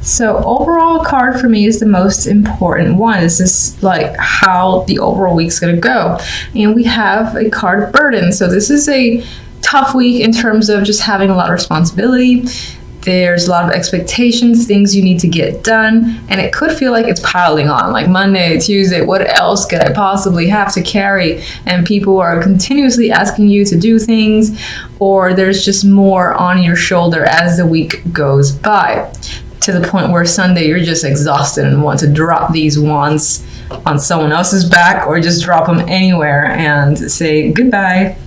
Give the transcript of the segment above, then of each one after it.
So overall card for me is the most important one. This is like how the overall week's gonna go. And we have a card of burden. So this is a tough week in terms of just having a lot of responsibility. There's a lot of expectations, things you need to get done, and it could feel like it's piling on, like Monday, Tuesday, what else could I possibly have to carry? And people are continuously asking you to do things, or there's just more on your shoulder as the week goes by, to the point where Sunday you're just exhausted and want to drop these wands on someone else's back, or just drop them anywhere and say goodbye.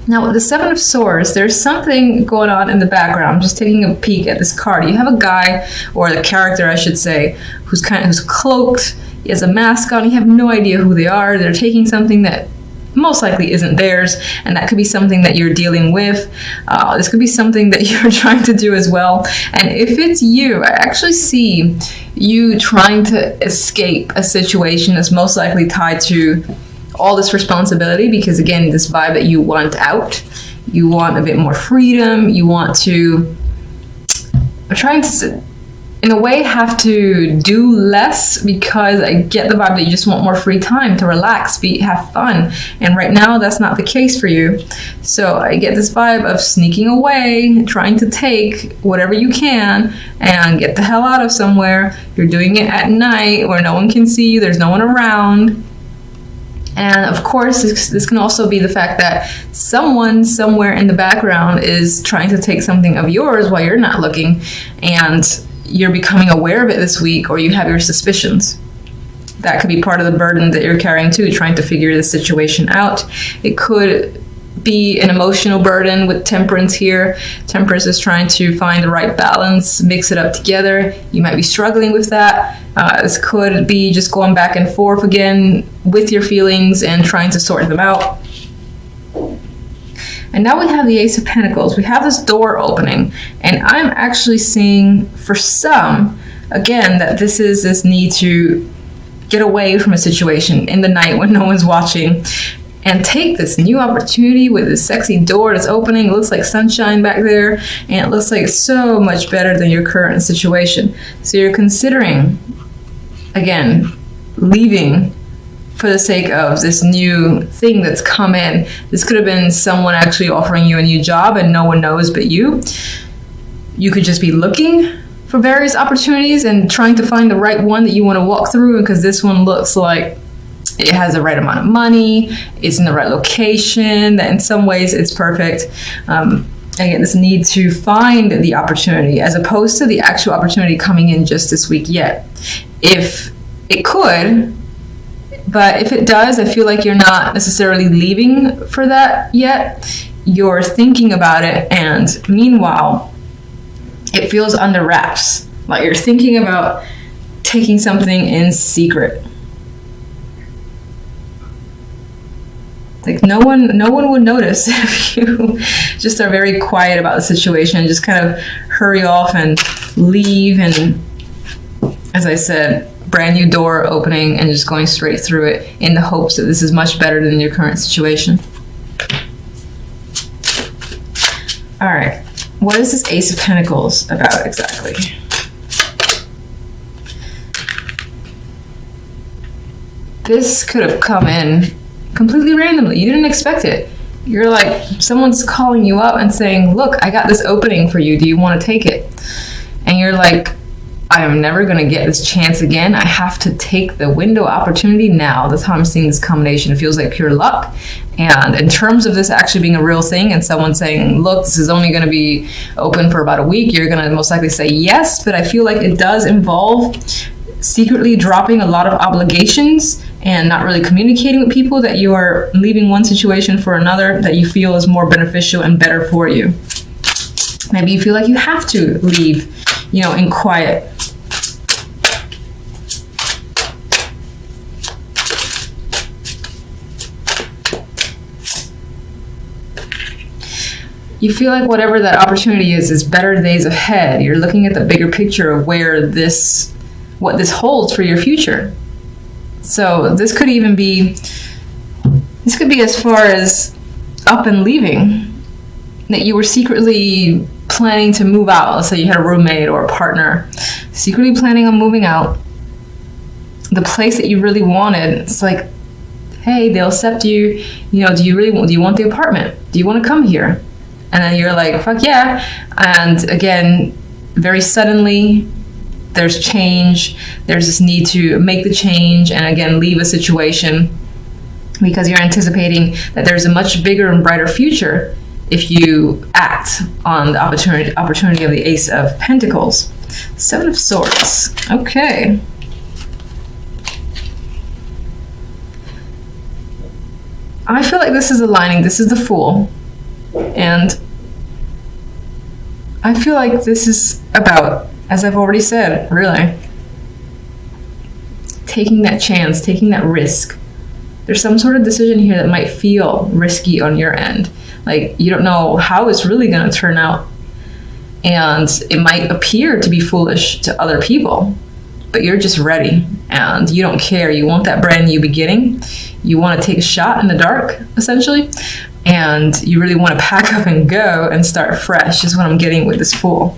Now, with the Seven of Swords, there's something going on in the background. Just taking a peek at this card. You have a guy, or the character, I should say, who's cloaked. He has a mask on. You have no idea who they are. They're taking something that most likely isn't theirs, and that could be something that you're dealing with. This could be something that you're trying to do as well. And if it's you, I actually see you trying to escape a situation that's most likely tied to all this responsibility, because again, this vibe that you want out, you want a bit more freedom, you want to, I'm trying to, in a way, have to do less, because I get the vibe that you just want more free time to relax, have fun, and right now that's not the case for you. So I get this vibe of sneaking away, trying to take whatever you can and get the hell out of somewhere. You're doing it at night where no one can see you, there's no one around. And of course, this can also be the fact that someone somewhere in the background is trying to take something of yours while you're not looking, and you're becoming aware of it this week, or you have your suspicions. That could be part of the burden that you're carrying too, trying to figure the situation out. It could be an emotional burden with Temperance here. Temperance is trying to find the right balance, mix it up together. You might be struggling with that. This could be just going back and forth again with your feelings and trying to sort them out. And now we have the Ace of Pentacles. We have this door opening, and I'm actually seeing for some, again, that this is this need to get away from a situation in the night when no one's watching, and take this new opportunity with this sexy door that's opening. It looks like sunshine back there, and it looks like so much better than your current situation. So you're considering, again, leaving for the sake of this new thing that's come in. This could have been someone actually offering you a new job and no one knows but you. You could just be looking for various opportunities and trying to find the right one that you want to walk through, because this one looks like it has the right amount of money, it's in the right location, that in some ways it's perfect. Again, this need to find the opportunity as opposed to the actual opportunity coming in just this week yet. If it could, but if it does, I feel like you're not necessarily leaving for that yet. You're thinking about it, and meanwhile, it feels under wraps. Like you're thinking about taking something in secret. Like no one would notice if you just are very quiet about the situation, just kind of hurry off and leave, and as I said, brand new door opening and just going straight through it in the hopes that this is much better than your current situation. All right, what is this Ace of Pentacles about exactly? This could have come in completely randomly. You didn't expect it. You're like, someone's calling you up and saying, look, I got this opening for you. Do you want to take it? And you're like, I am never going to get this chance again. I have to take the window opportunity now. That's how I'm seeing this combination. It feels like pure luck. And in terms of this actually being a real thing and someone saying, look, this is only going to be open for about a week, you're going to most likely say yes. But I feel like it does involve secretly dropping a lot of obligations and not really communicating with people, that you are leaving one situation for another that you feel is more beneficial and better for you. Maybe you feel like you have to leave, in quiet. You feel like whatever that opportunity is better days ahead. You're looking at the bigger picture of what this holds for your future. So this could be as far as up and leaving, that you were secretly planning to move out. Let's say you had a roommate or a partner, secretly planning on moving out. The place that you really wanted, it's like, hey, they'll accept you. You know, do you want the apartment? Do you want to come here? And then you're like, fuck yeah. And again, very suddenly, there's change. There's this need to make the change and again, leave a situation because you're anticipating that there's a much bigger and brighter future if you act on the opportunity of the Ace of Pentacles. Seven of Swords. Okay. I feel like this is aligning. This is the Fool. And I feel like this is about, as I've already said, really, taking that chance, taking that risk. There's some sort of decision here that might feel risky on your end. Like, you don't know how it's really going to turn out. And it might appear to be foolish to other people, but you're just ready and you don't care. You want that brand new beginning. You want to take a shot in the dark, essentially. And you really want to pack up and go and start fresh, is what I'm getting with this Fool.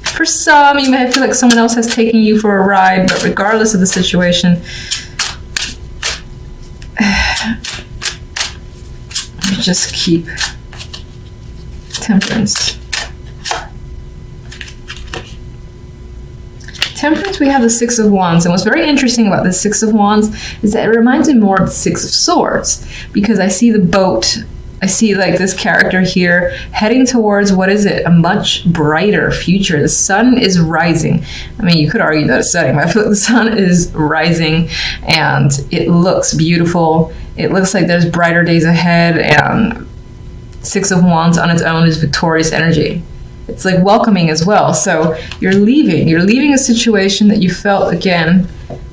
For some, you may feel like someone else has taken you for a ride, but regardless of the situation, just keep Temperance. Temperance, we have the Six of Wands, and what's very interesting about the Six of Wands is that it reminds me more of the Six of Swords, because I see the boat, I see like this character here heading towards, what is it, a much brighter future. The sun is rising. I mean, you could argue that it's setting, but I feel like the sun is rising and it looks beautiful. It looks like there's brighter days ahead, and Six of Wands on its own is victorious energy. It's like welcoming as well. So you're leaving a situation that you felt, again,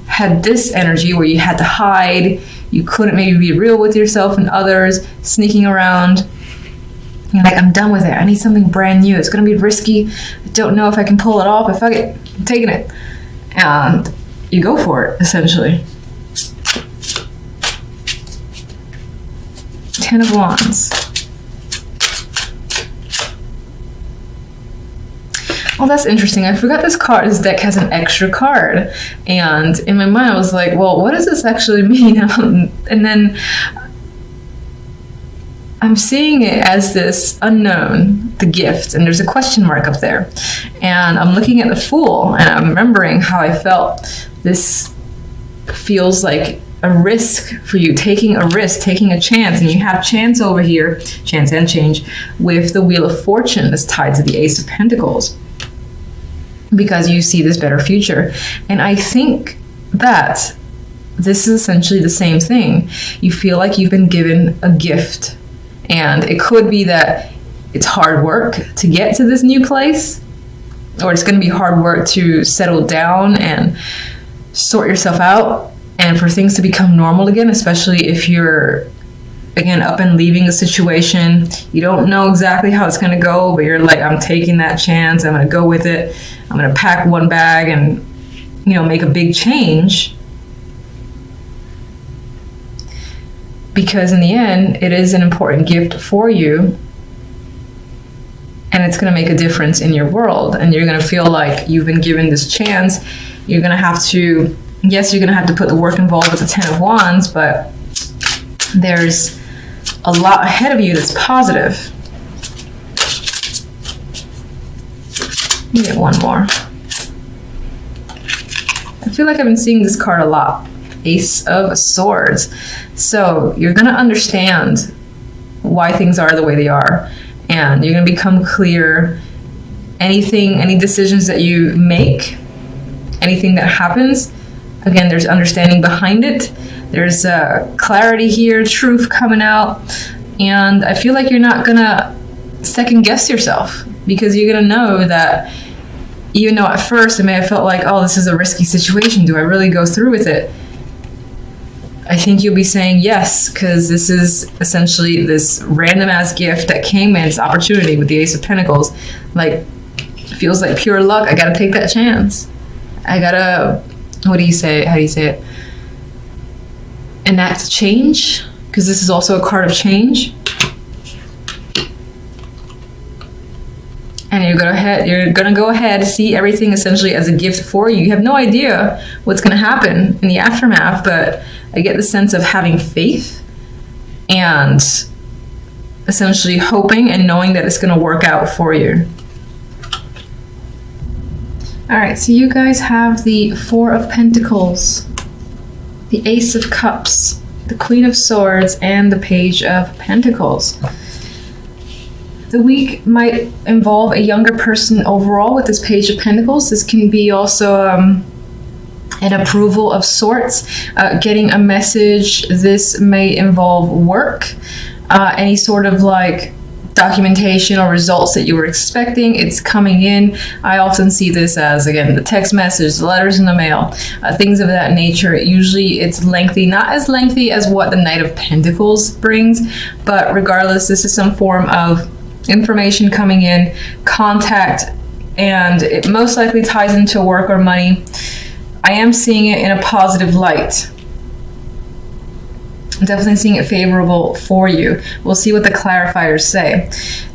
had this energy where you had to hide, you couldn't maybe be real with yourself and others, sneaking around. You're like, I'm done with it. I need something brand new. It's going to be risky. I don't know if I can pull it off, but fuck it, I'm taking it. And you go for it, essentially. Ten of Wands. Oh, that's interesting. I forgot this card. This deck has an extra card. And in my mind, I was like, well, what does this actually mean? And then I'm seeing it as this unknown, the gift, and there's a question mark up there. And I'm looking at the Fool, and I'm remembering how I felt. This feels like a risk for you, taking a risk, taking a chance, and you have chance over here, chance and change, with the Wheel of Fortune that's tied to the Ace of Pentacles, because you see this better future. And I think that this is essentially the same thing. You feel like you've been given a gift, and it could be that it's hard work to get to this new place, or it's going to be hard work to settle down and sort yourself out, and for things to become normal again, especially if you're, again, up and leaving a situation. You don't know exactly how it's going to go, but you're like, I'm taking that chance. I'm going to go with it. I'm going to pack one bag and, make a big change. Because in the end, it is an important gift for you. And it's going to make a difference in your world. And you're going to feel like you've been given this chance. You're going to have to, yes, you're going to have to put the work involved with the Ten of Wands, but there's a lot ahead of you that's positive. Let me get one more. I feel like I've been seeing this card a lot. Ace of Swords. So you're going to understand why things are the way they are, and you're going to become clear. Any decisions that you make, anything that happens, again, there's understanding behind it. There's clarity here, truth coming out. And I feel like you're not going to second guess yourself, because you're going to know that even though at first it may have felt like, oh, this is a risky situation, do I really go through with it? I think you'll be saying yes, because this is essentially this random ass gift that came in, this opportunity with the Ace of Pentacles. Like, feels like pure luck. I got to take that chance. I got to, what do you say? How do you say it? Enact change, because this is also a card of change. And you're gonna go ahead, see everything essentially as a gift for you. You have no idea what's gonna happen in the aftermath, but I get the sense of having faith and essentially hoping and knowing that it's gonna work out for you. All right, so you guys have the Four of Pentacles, the Ace of Cups, the Queen of Swords, and the Page of Pentacles. The week might involve a younger person overall with this Page of Pentacles. This can be also an approval of sorts, getting a message. This may involve work, any sort of like documentation or results that you were expecting. It's coming in. I often see this as, again, the text message, the letters in the mail, things of that nature. Usually it's lengthy, not as lengthy as what the Knight of Pentacles brings, but regardless, this is some form of information coming in, contact, and it most likely ties into work or money. I am seeing it in a positive light. I'm definitely seeing it favorable for you. We'll see what the clarifiers say.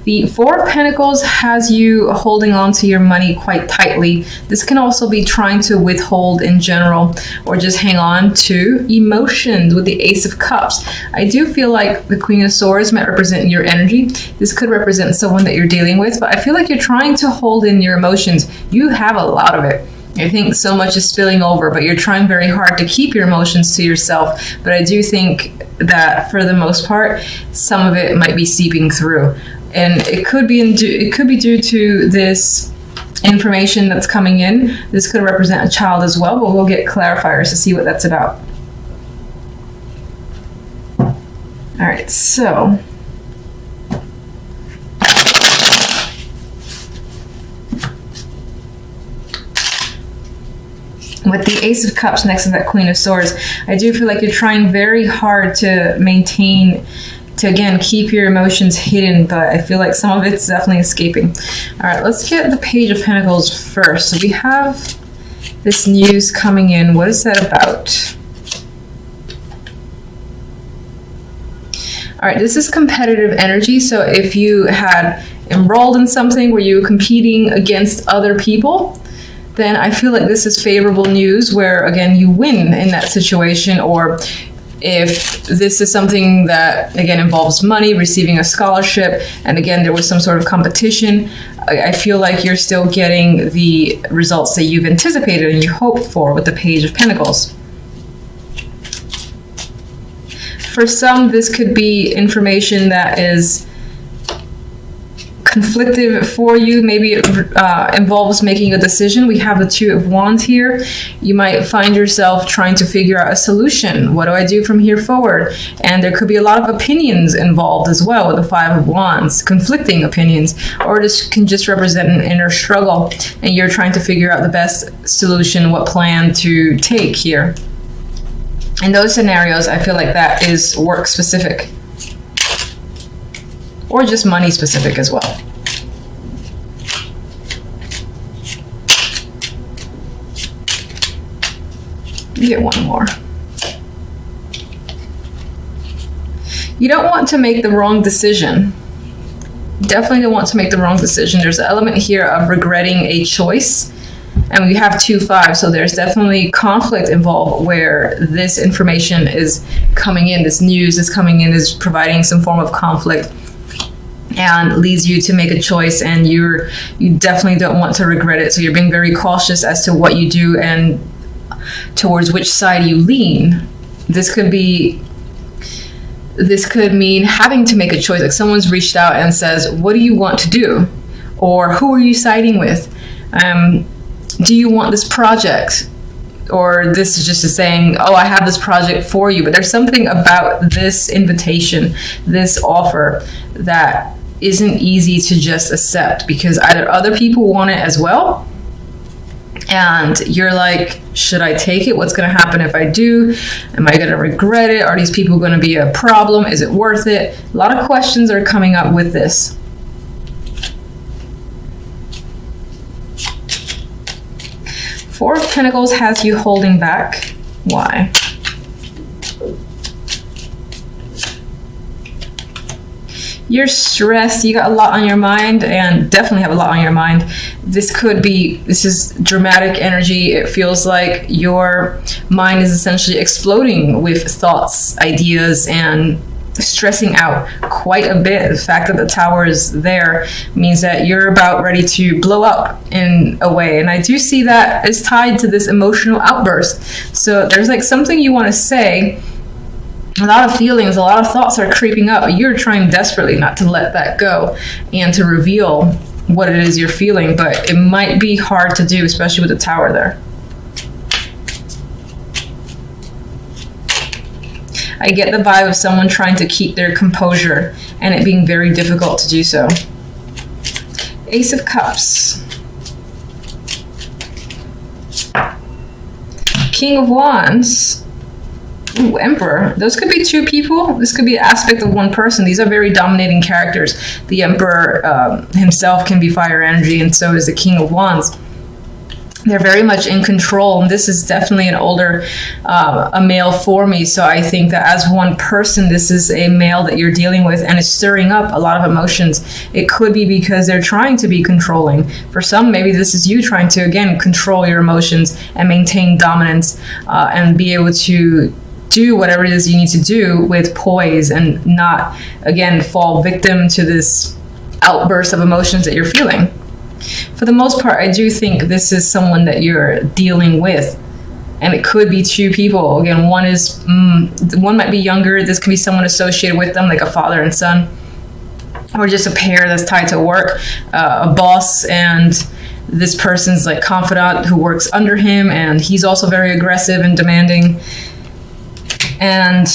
The Four of Pentacles has you holding on to your money quite tightly. This can also be trying to withhold in general or just hang on to emotions with the Ace of Cups. I do feel like the Queen of Swords might represent your energy. This could represent someone that you're dealing with, but I feel like you're trying to hold in your emotions. You have a lot of it. I think so much is spilling over, but you're trying very hard to keep your emotions to yourself. But I do think that for the most part, some of it might be seeping through. And it could be due to this information that's coming in. This could represent a child as well, but we'll get clarifiers to see what that's about. All right, so with the Ace of Cups next to that Queen of Swords, I do feel like you're trying very hard to maintain, to again, keep your emotions hidden, but I feel like some of it's definitely escaping. All right, let's get the Page of Pentacles first. So we have this news coming in. What is that about? All right, this is competitive energy. So if you had enrolled in something where you were competing against other people, then I feel like this is favorable news where, again, you win in that situation. Or if this is something that, again, involves money, receiving a scholarship, and again, there was some sort of competition, I feel like you're still getting the results that you've anticipated and you hoped for with the Page of Pentacles. For some, this could be information that is conflictive for you. Maybe it involves making a decision. We have the Two of Wands here. You might find yourself trying to figure out a solution. What do I do from here forward? And there could be a lot of opinions involved as well with the Five of Wands, conflicting opinions, or this can just represent an inner struggle and you're trying to figure out the best solution, what plan to take here. In those scenarios, I feel like that is work specific. Or just money specific as well. You get one more. You don't want to make the wrong decision. Definitely don't want to make the wrong decision. There's an element here of regretting a choice. And we have 2-5, so there's definitely conflict involved where this information is coming in, this news is coming in, is providing some form of conflict and leads you to make a choice, and you definitely don't want to regret it. So you're being very cautious as to what you do and towards which side you lean. This could mean having to make a choice. Like someone's reached out and says, what do you want to do? Or who are you siding with? Do you want this project? Or this is just a saying, oh, I have this project for you. But there's something about this invitation, this offer, that isn't easy to just accept, because either other people want it as well, and you're like, should I take it? What's going to happen if I do? Am I going to regret it? Are these people going to be a problem? Is it worth it? A lot of questions are coming up with this. Four of Pentacles has you holding back. Why? you're stressed, you got a lot on your mind, and definitely have a lot on your mind. This is dramatic energy. It feels like your mind is essentially exploding with thoughts, ideas, and stressing out quite a bit. The fact that the Tower is there means that you're about ready to blow up in a way. And I do see that is tied to this emotional outburst. So there's like something you want to say. A lot of feelings, a lot of thoughts are creeping up. You're trying desperately not to let that go and to reveal what it is you're feeling, but it might be hard to do, especially with the Tower there. I get the vibe of someone trying to keep their composure and it being very difficult to do so. Ace of Cups. King of Wands. Ooh, Emperor. Those could be two people. This could be an aspect of one person. These are very dominating characters. The Emperor himself can be fire energy, and so is the King of Wands. They're very much in control, and this is definitely an older a male for me. So I think that as one person, this is a male that you're dealing with, and is stirring up a lot of emotions. It could be because they're trying to be controlling. For some, maybe this is you trying to, again, control your emotions and maintain dominance and be able to do whatever it is you need to do with poise and not, again, fall victim to this outburst of emotions that you're feeling. For the most part, I do think this is someone that you're dealing with, and it could be two people. Again, one might be younger. This could be someone associated with them, like a father and son, or just a pair that's tied to work, a boss and this person's like confidant who works under him, and he's also very aggressive and demanding. And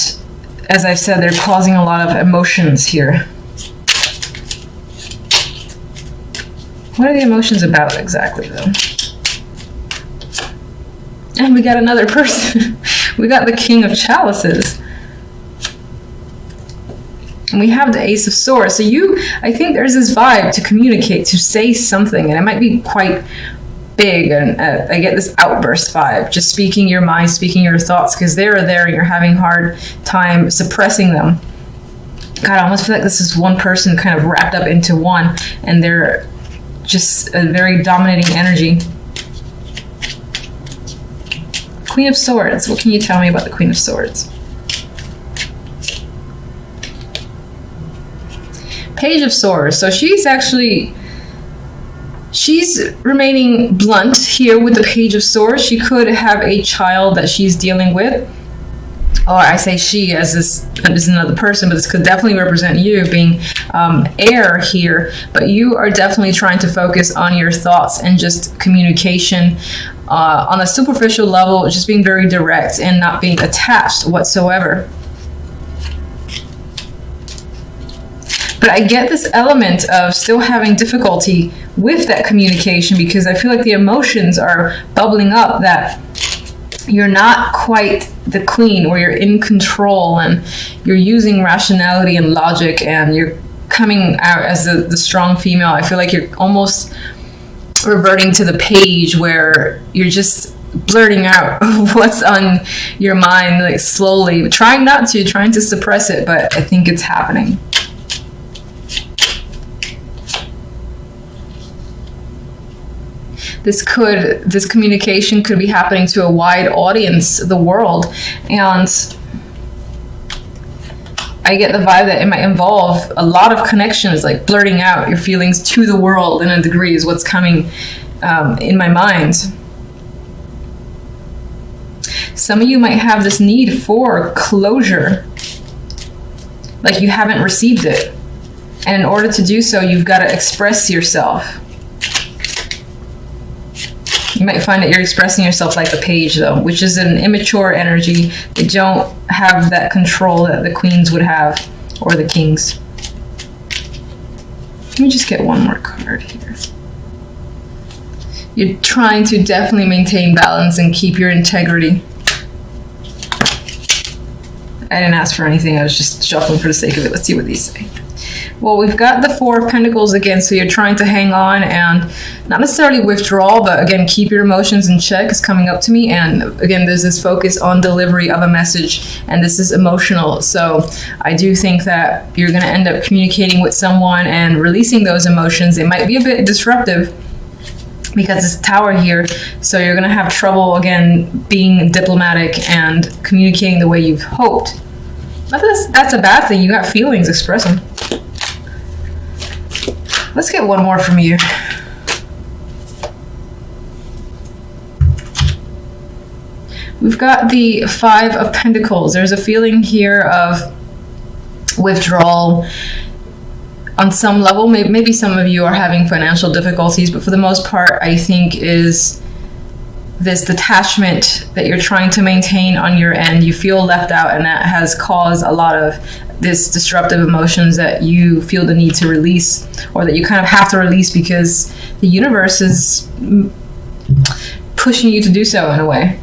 as I've said, they're causing a lot of emotions here. What are the emotions about exactly, though? And we got another person. We got the King of Chalices. And we have the Ace of Swords. So I think there's this vibe to communicate, to say something, and it might be quite big. And I get this outburst vibe, just speaking your mind, speaking your thoughts, because they're there and you're having a hard time suppressing them. God, I almost feel like this is one person kind of wrapped up into one, and they're just a very dominating energy. Queen of Swords. What can you tell me about the Queen of Swords? Page of Swords. So she's remaining blunt here with the Page of Swords. She could have a child that she's dealing with. Or I say she as this is another person, but this could definitely represent you being heir here. But you are definitely trying to focus on your thoughts and just communication on a superficial level, just being very direct and not being attached whatsoever. But I get this element of still having difficulty with that communication, because I feel like the emotions are bubbling up that you're not quite the queen, or you're in control and you're using rationality and logic and you're coming out as the strong female. I feel like you're almost reverting to the page where you're just blurting out what's on your mind, like slowly, trying to suppress it, but I think it's happening. This communication could be happening to a wide audience, the world, and I get the vibe that it might involve a lot of connections, like blurting out your feelings to the world in a degree is what's coming in my mind. Some of you might have this need for closure, like you haven't received it, and in order to do so, you've got to express yourself. You might find that you're expressing yourself like the Page, though, which is an immature energy. They don't have that control that the queens would have, or the kings. Let me just get one more card here. You're trying to definitely maintain balance and keep your integrity. I didn't ask for anything. I was just shuffling for the sake of it. Let's see what these say. Well, we've got the Four of Pentacles again, so you're trying to hang on and not necessarily withdraw, but again, keep your emotions in check is coming up to me. And again, there's this focus on delivery of a message, and this is emotional. So I do think that you're going to end up communicating with someone and releasing those emotions. It might be a bit disruptive because it's Tower here, so you're going to have trouble, again, being diplomatic and communicating the way you've hoped. But that's a bad thing. You got feelings, express them. Let's get one more from you. We've got the Five of Pentacles. There's a feeling here of withdrawal on some level. Maybe some of you are having financial difficulties, but for the most part, I think is this detachment that you're trying to maintain on your end. You feel left out, and that has caused a lot of this disruptive emotions that you feel the need to release, or that you kind of have to release because the universe is pushing you to do so in a way.